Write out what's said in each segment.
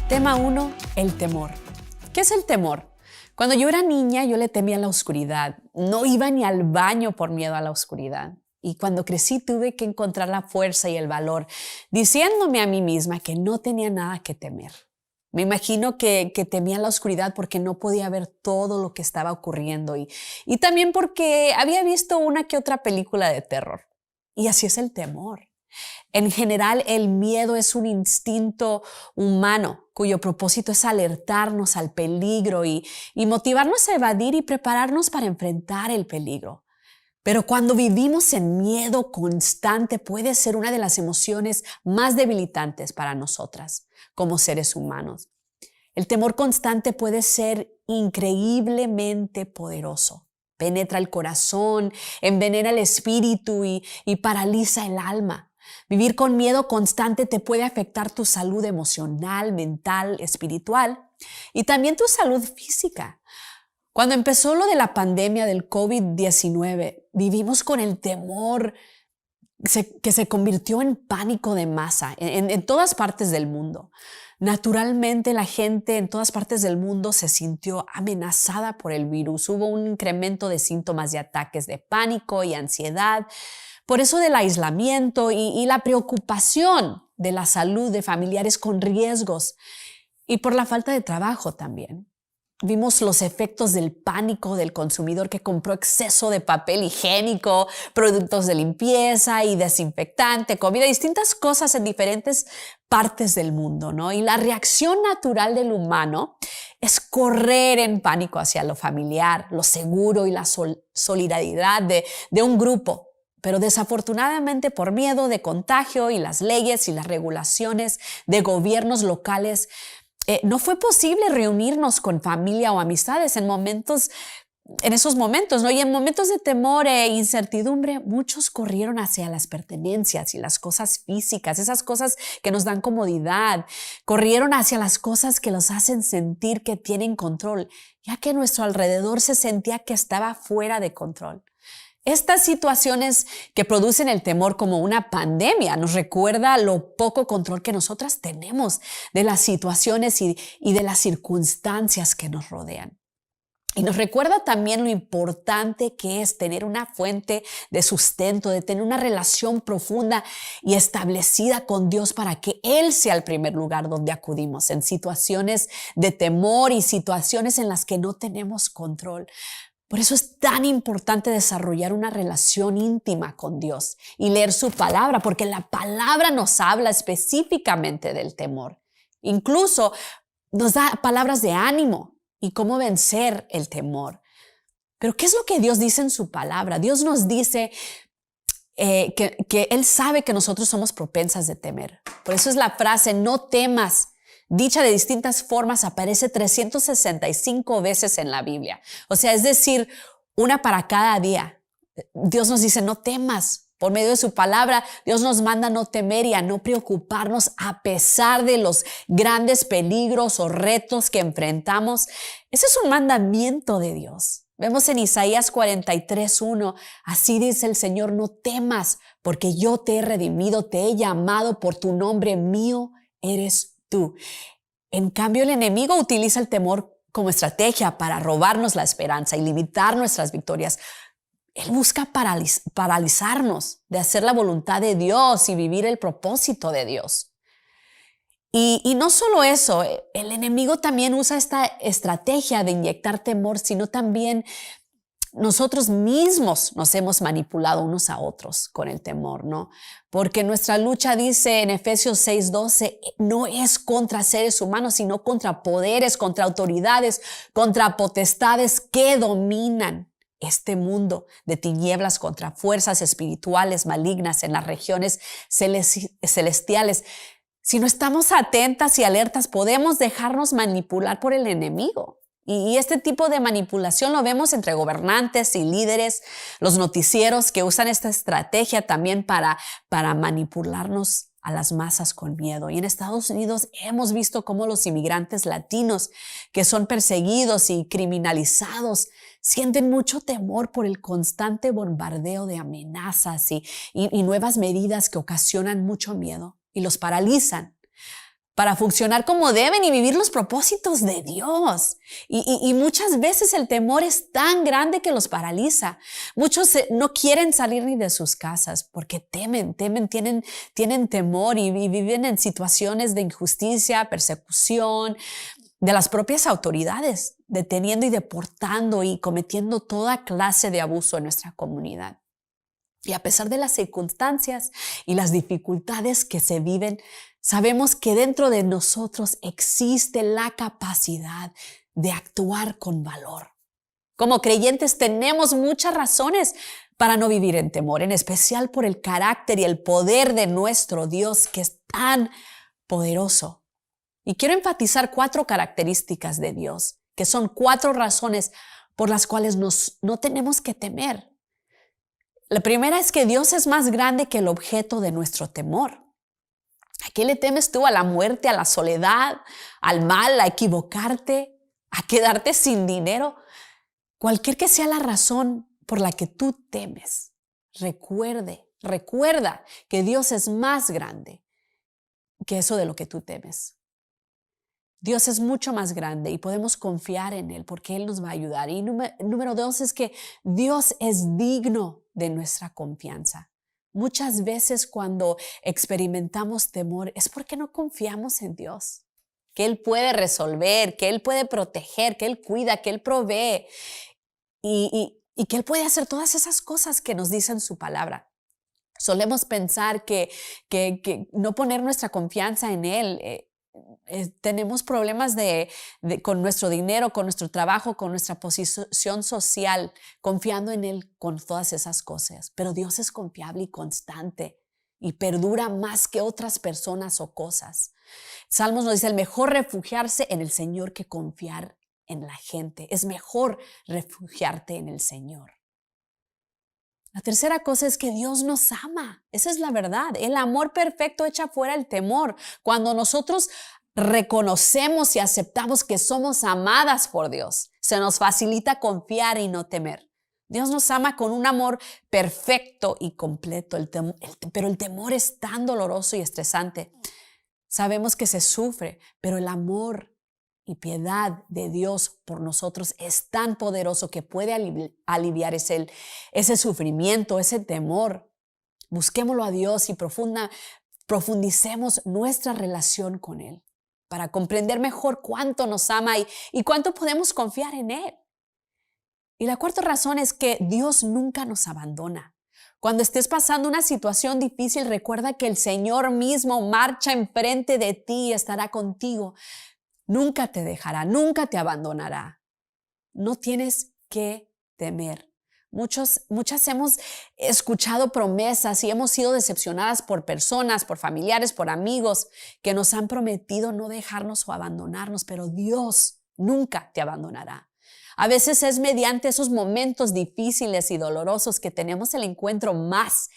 Tema 1, el temor. ¿Qué es el temor? Cuando yo era niña, yo le temía a la oscuridad. No iba ni al baño por miedo a la oscuridad. Y cuando crecí tuve que encontrar la fuerza y el valor, diciéndome a mí misma que no tenía nada que temer. Me imagino que temía la oscuridad porque no podía ver todo lo que estaba ocurriendo y también porque había visto una que otra película de terror. Y así es el temor. En general, el miedo es un instinto humano cuyo propósito es alertarnos al peligro y motivarnos a evadir y prepararnos para enfrentar el peligro. Pero cuando vivimos en miedo constante puede ser una de las emociones más debilitantes para nosotras como seres humanos. El temor constante puede ser increíblemente poderoso. Penetra el corazón, envenena el espíritu y paraliza el alma. Vivir con miedo constante te puede afectar tu salud emocional, mental, espiritual y también tu salud física. Cuando empezó lo de la pandemia del COVID-19, vivimos con el temor que se convirtió en pánico de masa en todas partes del mundo. Naturalmente, la gente en todas partes del mundo se sintió amenazada por el virus. Hubo un incremento de síntomas de ataques de pánico y ansiedad. Por eso del aislamiento y la preocupación de la salud de familiares con riesgos y por la falta de trabajo también. Vimos los efectos del pánico del consumidor que compró exceso de papel higiénico, productos de limpieza y desinfectante, comida, distintas cosas en diferentes partes del mundo, ¿no? Y la reacción natural del humano es correr en pánico hacia lo familiar, lo seguro y la solidaridad de un grupo. Pero desafortunadamente por miedo de contagio y las leyes y las regulaciones de gobiernos locales, no fue posible reunirnos con familia o amistades en esos momentos, ¿no? Y en momentos de temor e incertidumbre, muchos corrieron hacia las pertenencias y las cosas físicas, esas cosas que nos dan comodidad. Corrieron hacia las cosas que los hacen sentir que tienen control, ya que nuestro alrededor se sentía que estaba fuera de control. Estas situaciones que producen el temor como una pandemia nos recuerda lo poco control que nosotras tenemos de las situaciones y de las circunstancias que nos rodean. Y nos recuerda también lo importante que es tener una fuente de sustento, de tener una relación profunda y establecida con Dios para que Él sea el primer lugar donde acudimos en situaciones de temor y situaciones en las que no tenemos control. Por eso es tan importante desarrollar una relación íntima con Dios y leer su palabra, porque la palabra nos habla específicamente del temor. Incluso nos da palabras de ánimo y cómo vencer el temor. Pero ¿qué es lo que Dios dice en su palabra? Dios nos dice que Él sabe que nosotros somos propensas de temer. Por eso es la frase, no temas. Dicha de distintas formas, aparece 365 veces en la Biblia. O sea, es decir, una para cada día. Dios nos dice, no temas. Por medio de su palabra, Dios nos manda a no temer y a no preocuparnos a pesar de los grandes peligros o retos que enfrentamos. Ese es un mandamiento de Dios. Vemos en Isaías 43:1, así dice el Señor, no temas, porque yo te he redimido, te he llamado por tu nombre, mío eres tú. En cambio, el enemigo utiliza el temor como estrategia para robarnos la esperanza y limitar nuestras victorias. Él busca paralizarnos de hacer la voluntad de Dios y vivir el propósito de Dios. Y no solo eso, el enemigo también usa esta estrategia de inyectar temor, sino también nosotros mismos nos hemos manipulado unos a otros con el temor, ¿no? Porque nuestra lucha, dice en Efesios 6:12, no es contra seres humanos, sino contra poderes, contra autoridades, contra potestades que dominan este mundo de tinieblas, contra fuerzas espirituales malignas en las regiones celestiales. Si no estamos atentas y alertas, podemos dejarnos manipular por el enemigo. Y este tipo de manipulación lo vemos entre gobernantes y líderes, los noticieros que usan esta estrategia también para manipularnos a las masas con miedo. Y en Estados Unidos hemos visto cómo los inmigrantes latinos que son perseguidos y criminalizados sienten mucho temor por el constante bombardeo de amenazas y nuevas medidas que ocasionan mucho miedo y los paralizan. para funcionar como deben y vivir los propósitos de Dios. Y muchas veces el temor es tan grande que los paraliza. Muchos no quieren salir ni de sus casas porque temen, tienen temor y viven en situaciones de injusticia, persecución de las propias autoridades, deteniendo y deportando y cometiendo toda clase de abuso en nuestra comunidad. Y a pesar de las circunstancias y las dificultades que se viven, sabemos que dentro de nosotros existe la capacidad de actuar con valor. Como creyentes tenemos muchas razones para no vivir en temor, en especial por el carácter y el poder de nuestro Dios, que es tan poderoso. Y quiero enfatizar 4 características de Dios, que son 4 razones por las cuales no tenemos que temer. La primera es que Dios es más grande que el objeto de nuestro temor. ¿A qué le temes tú? ¿A la muerte, a la soledad, al mal, a equivocarte, a quedarte sin dinero? Cualquier que sea la razón por la que tú temes, recuerda que Dios es más grande que eso de lo que tú temes. Dios es mucho más grande y podemos confiar en Él porque Él nos va a ayudar. Y número 2 es que Dios es digno de nuestra confianza. Muchas veces cuando experimentamos temor es porque no confiamos en Dios, que Él puede resolver, que Él puede proteger, que Él cuida, que Él provee y que Él puede hacer todas esas cosas que nos dice en su palabra. Solemos pensar que no poner nuestra confianza en Él. Tenemos problemas con nuestro dinero, con nuestro trabajo, con nuestra posición social, confiando en Él con todas esas cosas. Pero Dios es confiable y constante y perdura más que otras personas o cosas. Salmos nos dice, el mejor refugiarse en el Señor que confiar en la gente. Es mejor refugiarte en el Señor. La tercera cosa es que Dios nos ama. Esa es la verdad. El amor perfecto echa fuera el temor. Cuando nosotros reconocemos y aceptamos que somos amadas por Dios, se nos facilita confiar y no temer. Dios nos ama con un amor perfecto y completo, pero el temor es tan doloroso y estresante. Sabemos que se sufre, pero el amor y piedad de Dios por nosotros es tan poderoso que puede aliviar ese sufrimiento, ese temor. Busquémoslo a Dios y profundicemos nuestra relación con Él para comprender mejor cuánto nos ama y cuánto podemos confiar en Él. Y la cuarta razón es que Dios nunca nos abandona. Cuando estés pasando una situación difícil, recuerda que el Señor mismo marcha enfrente de ti y estará contigo. Nunca te dejará, nunca te abandonará. No tienes que temer. Muchas hemos escuchado promesas y hemos sido decepcionadas por personas, por familiares, por amigos que nos han prometido no dejarnos o abandonarnos, pero Dios nunca te abandonará. A veces es mediante esos momentos difíciles y dolorosos que tenemos el encuentro más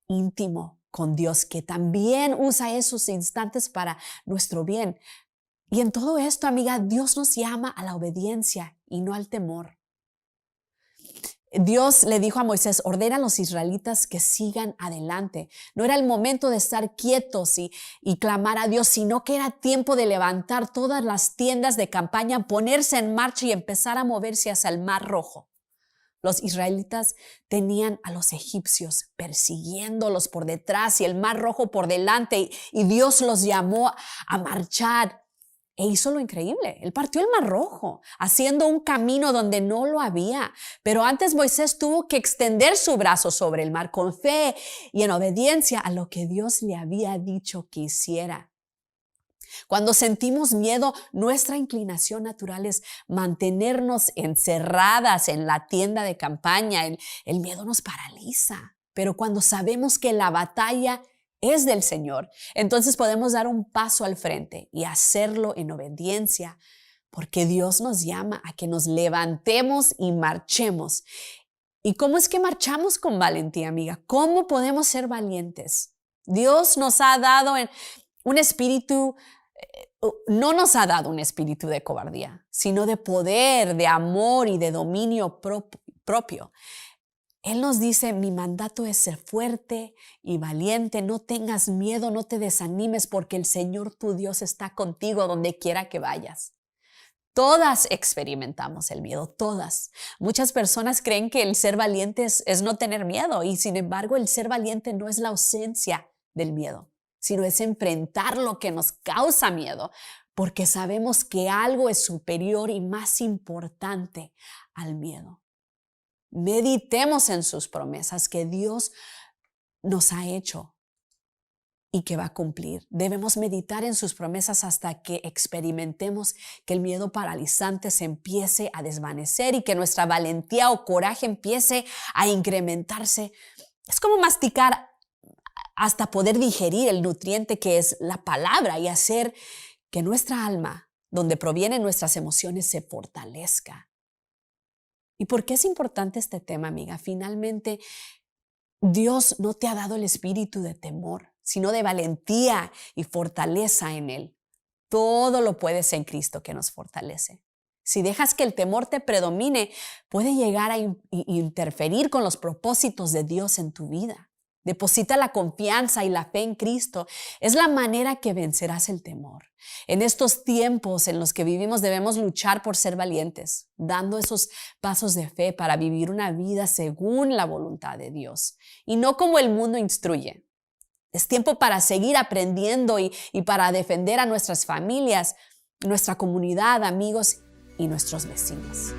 íntimo con Dios, que también usa esos instantes para nuestro bien. Y en todo esto, amiga, Dios nos llama a la obediencia y no al temor. Dios le dijo a Moisés, ordena a los israelitas que sigan adelante. No era el momento de estar quietos y clamar a Dios, sino que era tiempo de levantar todas las tiendas de campaña, ponerse en marcha y empezar a moverse hacia el Mar Rojo. Los israelitas tenían a los egipcios persiguiéndolos por detrás y el Mar Rojo por delante y Dios los llamó a marchar. E hizo lo increíble. Él partió el Mar Rojo, haciendo un camino donde no lo había. Pero antes Moisés tuvo que extender su brazo sobre el mar con fe y en obediencia a lo que Dios le había dicho que hiciera. Cuando sentimos miedo, nuestra inclinación natural es mantenernos encerradas en la tienda de campaña. El miedo nos paraliza. Pero cuando sabemos que la batalla es del Señor, entonces podemos dar un paso al frente y hacerlo en obediencia, porque Dios nos llama a que nos levantemos y marchemos. ¿Y cómo es que marchamos con valentía, amiga? ¿Cómo podemos ser valientes? Dios nos ha dado un espíritu, no nos ha dado un espíritu de cobardía, sino de poder, de amor y de dominio propio. Él nos dice, mi mandato es ser fuerte y valiente, no tengas miedo, no te desanimes porque el Señor tu Dios está contigo donde quiera que vayas. Todas experimentamos el miedo, todas. Muchas personas creen que el ser valiente es no tener miedo y sin embargo el ser valiente no es la ausencia del miedo, sino es enfrentar lo que nos causa miedo, porque sabemos que algo es superior y más importante al miedo. Meditemos en sus promesas que Dios nos ha hecho y que va a cumplir. Debemos meditar en sus promesas hasta que experimentemos que el miedo paralizante se empiece a desvanecer y que nuestra valentía o coraje empiece a incrementarse. Es como masticar hasta poder digerir el nutriente que es la palabra y hacer que nuestra alma, donde provienen nuestras emociones, se fortalezca. ¿Y por qué es importante este tema, amiga? Finalmente, Dios no te ha dado el espíritu de temor, sino de valentía y fortaleza en Él. Todo lo puedes en Cristo que nos fortalece. Si dejas que el temor te predomine, puede llegar a interferir con los propósitos de Dios en tu vida. Deposita la confianza y la fe en Cristo. Es la manera que vencerás el temor. En estos tiempos en los que vivimos debemos luchar por ser valientes, dando esos pasos de fe para vivir una vida según la voluntad de Dios y no como el mundo instruye. Es tiempo para seguir aprendiendo y para defender a nuestras familias, nuestra comunidad, amigos y nuestros vecinos.